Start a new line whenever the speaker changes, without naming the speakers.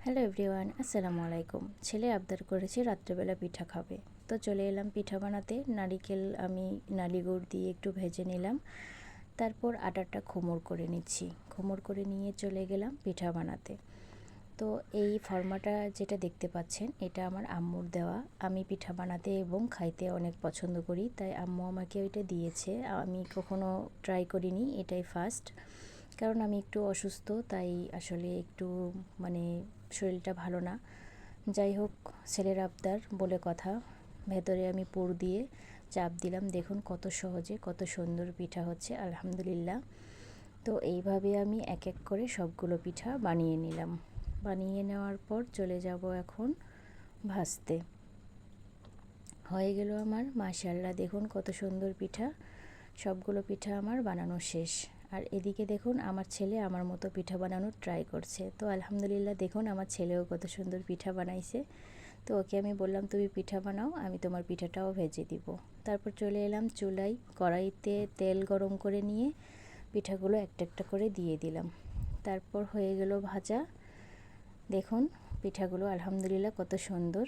Hello everyone, আসসালামু আলাইকুম। ছেলে আবদার করেছে রাত্রেবেলা পিঠা খাবে, তো চলে এলাম পিঠা বানাতে। নারিকেল আমি নালিগুড় দিয়ে একটু ভেজে নিলাম, তারপর আটাটা খোমর করে নিচ্ছি। খোমর করে নিয়ে চলে গেলাম পিঠা বানাতে। তো এই ফর্মাটা যেটা দেখতে পাচ্ছেন, এটা আমার আম্মুর দেওয়া। আমি পিঠা বানাতে এবং খাইতে অনেক পছন্দ করি, তাই আম্মু আমাকে ওইটা দিয়েছে। আমি কখনো ট্রাই করিনি, এটাই ফার্স্ট। কারণ আমি একটু অসুস্থ, তাই আসলে একটু মানে শরীরটা ভালো না। যাই হোক, ছেলের আবদার বলে কথা, ভেতরে আমি পুর দিয়ে চাপ দিলাম। দেখুন কত সহজে কত সুন্দর পিঠা হচ্ছে, আলহামদুলিল্লাহ। তো এইভাবে আমি এক এক করে সবগুলো পিঠা বানিয়ে নিলাম। বানিয়ে নেওয়ার পর চলে যাব এখন ভাজতে। হয়ে গেল আমার, মাশাআল্লাহ। দেখুন কত সুন্দর পিঠা, সবগুলো পিঠা আমার বানানো শেষ। আর এদিকে দেখুন আমার ছেলে আমার মতো পিঠা বানানোর ট্রাই করছে। তো আলহামদুলিল্লাহ, দেখুন আমার ছেলেও কত সুন্দর পিঠা বানাইছে। তো ওকে আমি বললাম তুমি পিঠা বানাও, আমি তোমার পিঠাটাও ভেজে দিব। তারপর চলে এলাম চুলায়, কড়াইতে তেল গরম করে নিয়ে পিঠাগুলো একটা একটা করে দিয়ে দিলাম। তারপর হয়ে গেল ভাজা। দেখুন পিঠাগুলো আলহামদুলিল্লাহ কত সুন্দর।